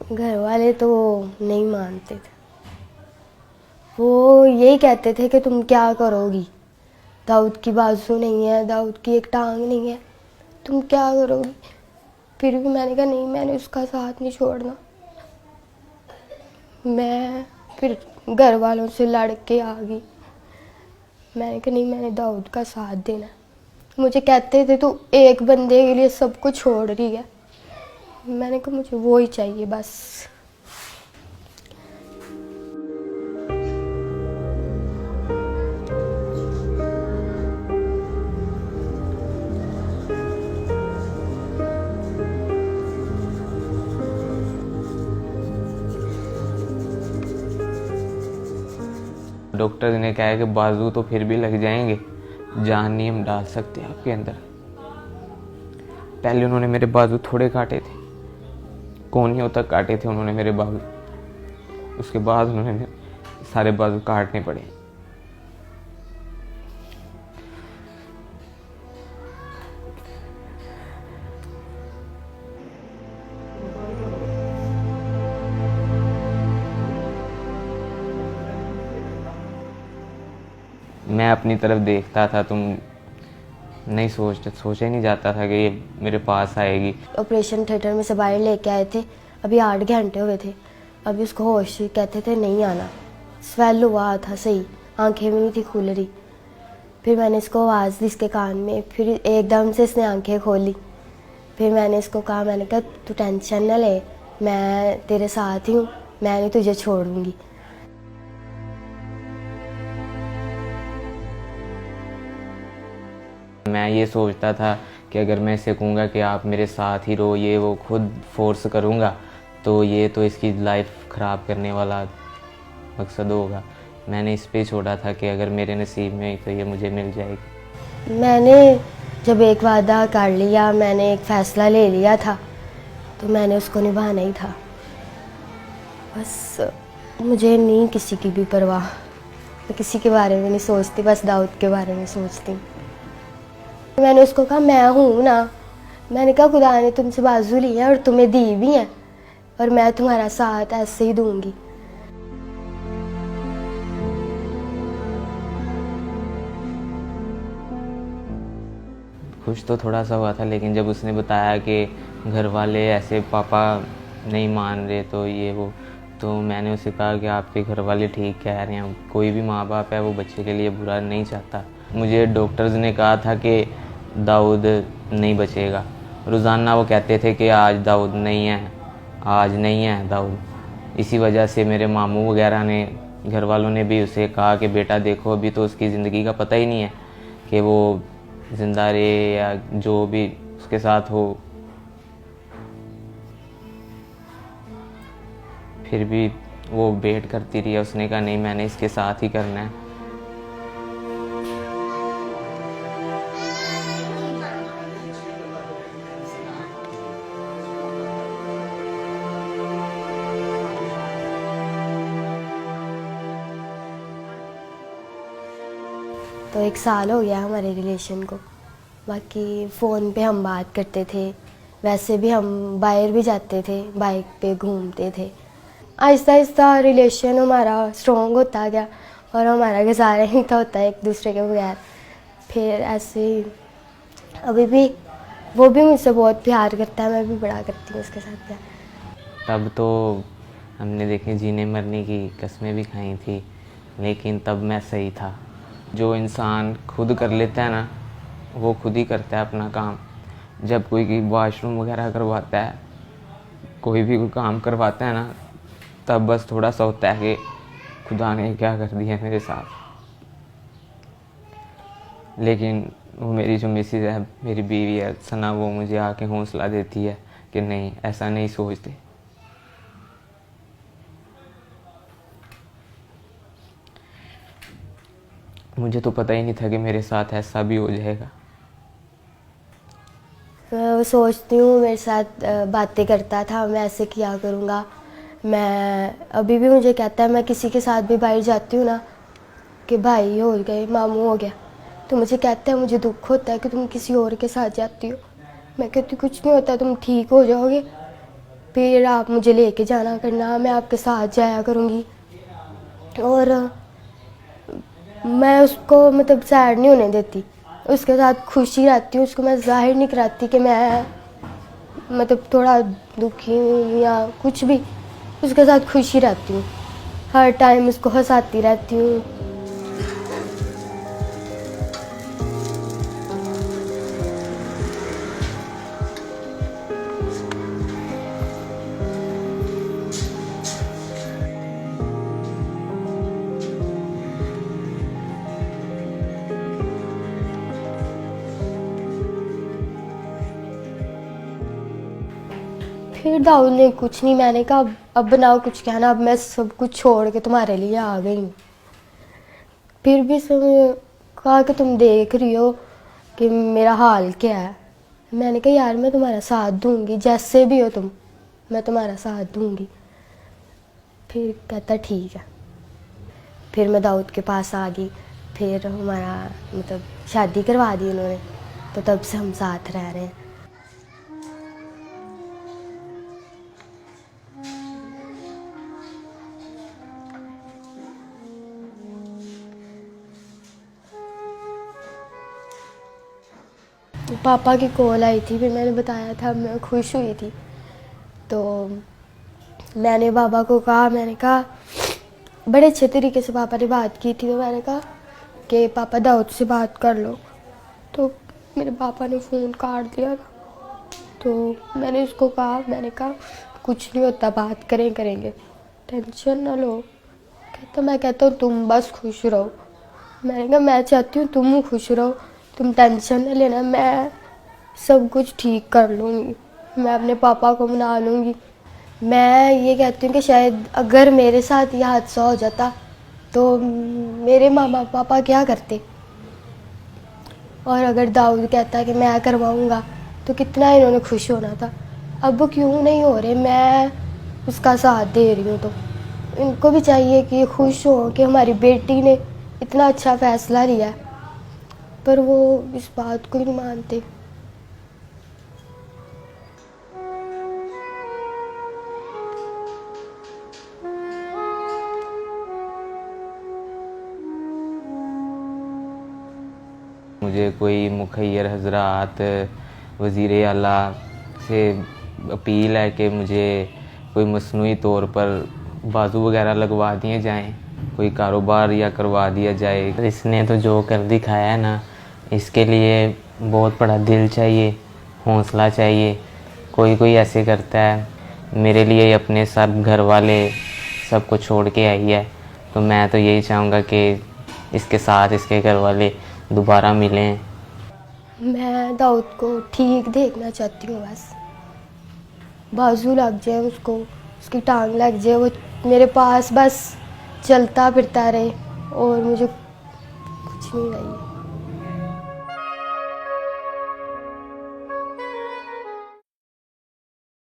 घर वाले तो नहीं मानते थे। वो यही कहते थे कि तुम क्या करोगी, दाऊद की बाजू नहीं है, दाऊद की एक टांग नहीं है, तुम क्या करोगी। फिर भी मैंने कहा नहीं, मैंने उसका साथ नहीं छोड़ना। मैं फिर घर वालों से लड़ के आ गई। मैंने कहा नहीं, मैंने दाऊद का साथ देना। मुझे कहते थे तू एक बंदे के लिए सब कुछ छोड़ रही है। मैंने कहा मुझे वो ही चाहिए बस। डॉक्टर ने कहा है कि बाजू तो फिर भी लग जाएंगे, जान नहीं हम डाल सकते आपके अंदर। पहले उन्होंने मेरे बाजू थोड़े काटे थे, कोहनियों तक काटे थे उन्होंने मेरे बाजू। उसके बाद उन्होंने सारे बाजू काटने पड़े। मैं अपनी तरफ देखता था, तुम नहीं सोचा ही नहीं जाता था कि ये मेरे पास आएगी। ऑपरेशन थिएटर में से बाहर लेके आए थे, अभी 8 घंटे हुए थे। अभी उसको होश, कहते थे नहीं आना। स्वेल हुआ था सही, आंखें भी नहीं थी खुल रही। फिर मैंने इसको आवाज़ दी इसके कान में, फिर एकदम से इसने आंखें खोली। फिर मैंने इसको कहा, मैंने कहा तू टेंशन न ले, मैं तेरे साथ ही हूँ, मैं नहीं तुझे छोड़ूंगी। मैं ये सोचता था कि अगर मैं इसे कहूँगा कि आप मेरे साथ ही रहो, ये वो खुद फोर्स करूँगा तो ये तो इसकी लाइफ ख़राब करने वाला मकसद होगा। मैंने इस पे छोड़ा था कि अगर मेरे नसीब में तो ये मुझे मिल जाएगी। मैंने जब एक वादा कर लिया, मैंने एक फ़ैसला ले लिया था, तो मैंने उसको निभाना ही था। बस मुझे नहीं किसी की भी परवाह, मैं किसी के बारे में नहीं सोचती, बस दाऊद के बारे में सोचती हूँ। मैंने उसको कहा मैं हूँ ना, मैंने कहा खुदा ने तुमसे बाजू ली है और तुम्हें दी भी है, और मैं तुम्हारा साथ ऐसे ही दूंगी। खुश तो थोड़ा सा हुआ था, लेकिन जब उसने बताया कि घर वाले ऐसे पापा नहीं मान रहे तो ये वो, तो मैंने उसे कहा कि आपके घर वाले ठीक कह रहे हैं, कोई भी माँ बाप है वो बच्चे के लिए बुरा नहीं चाहता। मुझे डॉक्टर्स ने कहा था कि दाऊद नहीं बचेगा। रोज़ाना वो कहते थे कि आज दाऊद नहीं है, आज नहीं है दाऊद। इसी वजह से मेरे मामू वगैरह ने, घर वालों ने भी उसे कहा कि बेटा देखो, अभी तो उसकी ज़िंदगी का पता ही नहीं है कि वो जिंदा रहे या जो भी उसके साथ हो। फिर भी वो वेट करती रही। उसने कहा नहीं, मैंने इसके साथ ही करना है। तो 1 साल हो गया हमारे रिलेशन को। बाकी फ़ोन पे हम बात करते थे, वैसे भी हम बाहर भी जाते थे, बाइक पे घूमते थे। आहिस्ता आहिस्ता रिलेशन हमारा स्ट्रॉन्ग होता गया और हमारा गुजारा ही था होता है एक दूसरे के बगैर। फिर ऐसे ही अभी भी वो भी मुझसे बहुत प्यार करता है, मैं भी बड़ा करती हूँ उसके साथ प्यार। तब तो हमने देखे जीने मरने की कस्में भी खाई थी, लेकिन तब मैं सही था। जो इंसान खुद कर लेता है ना, वो खुद ही करता है अपना काम। जब कोई वॉशरूम वगैरह करवाता है, कोई भी कोई काम करवाता है ना, तब बस थोड़ा सा होता है कि खुदा ने क्या कर दिया मेरे साथ। लेकिन वो मेरी जो मिसेज है, मेरी बीवी है सना, वो मुझे आके हौसला देती है कि नहीं, ऐसा नहीं सोचते। मुझे तो पता ही नहीं था कि मेरे साथ ऐसा भी हो जाएगा। मैं सोचती हूँ, मेरे साथ बातें करता था, मैं ऐसे किया करूँगा। मैं अभी भी मुझे कहता है, मैं किसी के साथ भी बाहर जाती हूँ ना कि भाई हो गए, मामू हो गया, तो मुझे कहता है मुझे दुख होता है कि तुम किसी और के साथ जाती हो। मैं कहती कुछ नहीं होता, तुम ठीक हो जाओगे। फिर आप मुझे लेके जाना करना, मैं आपके साथ जाया करूँगी। और मैं उसको मतलब सैड नहीं होने देती, उसके साथ खुशी रहती हूँ। उसको मैं जाहिर नहीं कराती कि मैं मतलब थोड़ा दुखी हूँ या कुछ भी, उसके साथ खुशी रहती हूँ, हर टाइम उसको हंसाती रहती हूँ। फिर दाऊद ने कुछ नहीं, मैंने कहा अब बनाओ कुछ कहना, अब मैं सब कुछ छोड़ के तुम्हारे लिए आ गई हूँ। फिर भी उसने कहा कि तुम देख रही हो कि मेरा हाल क्या है। मैंने कहा यार मैं तुम्हारा साथ दूंगी, जैसे भी हो तुम, मैं तुम्हारा साथ दूंगी। फिर कहता ठीक है। फिर मैं दाऊद के पास आ गई, फिर हमारा मतलब शादी करवा दी उन्होंने, तो तब से हम साथ रह रहे हैं। पापा की कॉल आई थी, फिर मैंने बताया था, मैं खुश हुई थी। तो मैंने पापा को कहा, मैंने कहा बड़े अच्छे तरीके से पापा ने बात की थी, तो मैंने कहा कि पापा दाऊद से बात कर लो। तो मेरे पापा ने फ़ोन काट दिया था। तो मैंने उसको कहा, मैंने कहा कुछ नहीं होता, बात करेंगे, टेंशन ना लो। कहता मैं कहता हूँ तुम बस खुश रहो। मैंने कहा मैं चाहती हूँ तुम खुश रहो, तुम टेंशन न लेना, मैं सब कुछ ठीक कर लूँगी, मैं अपने पापा को मना लूँगी। मैं ये कहती हूँ कि शायद अगर मेरे साथ ये हादसा हो जाता तो मेरे मामा पापा क्या करते, और अगर दाऊद कहता कि मैं करवाऊँगा तो कितना इन्होंने खुश होना था। अब वो क्यों नहीं हो रहे, मैं उसका साथ दे रही हूँ। तो इनको भी चाहिए कि खुश हो कि हमारी बेटी ने इतना अच्छा फ़ैसला लिया है, पर वो इस बात को ही नहीं मानते। मुझे कोई मुखैर हजरात वज़ीर आला से अपील है कि मुझे कोई मसनूई तौर पर बाजू वगैरह लगवा दिए जाएं, कोई कारोबार या करवा दिया जाए। इसने तो जो कर दिखाया है ना, इसके लिए बहुत बड़ा दिल चाहिए, हौसला चाहिए। कोई कोई ऐसे करता है, मेरे लिए अपने सब घर वाले सब को छोड़ के आई है, तो मैं तो यही चाहूँगा कि इसके साथ इसके घर वाले दोबारा मिलें। मैं दाऊद को ठीक देखना चाहती हूँ, बस बाजू लग जाए उसको, उसकी टांग लग जाए, वो मेरे पास बस चलता फिरता रहे, और मुझे कुछ नहीं चाहिए।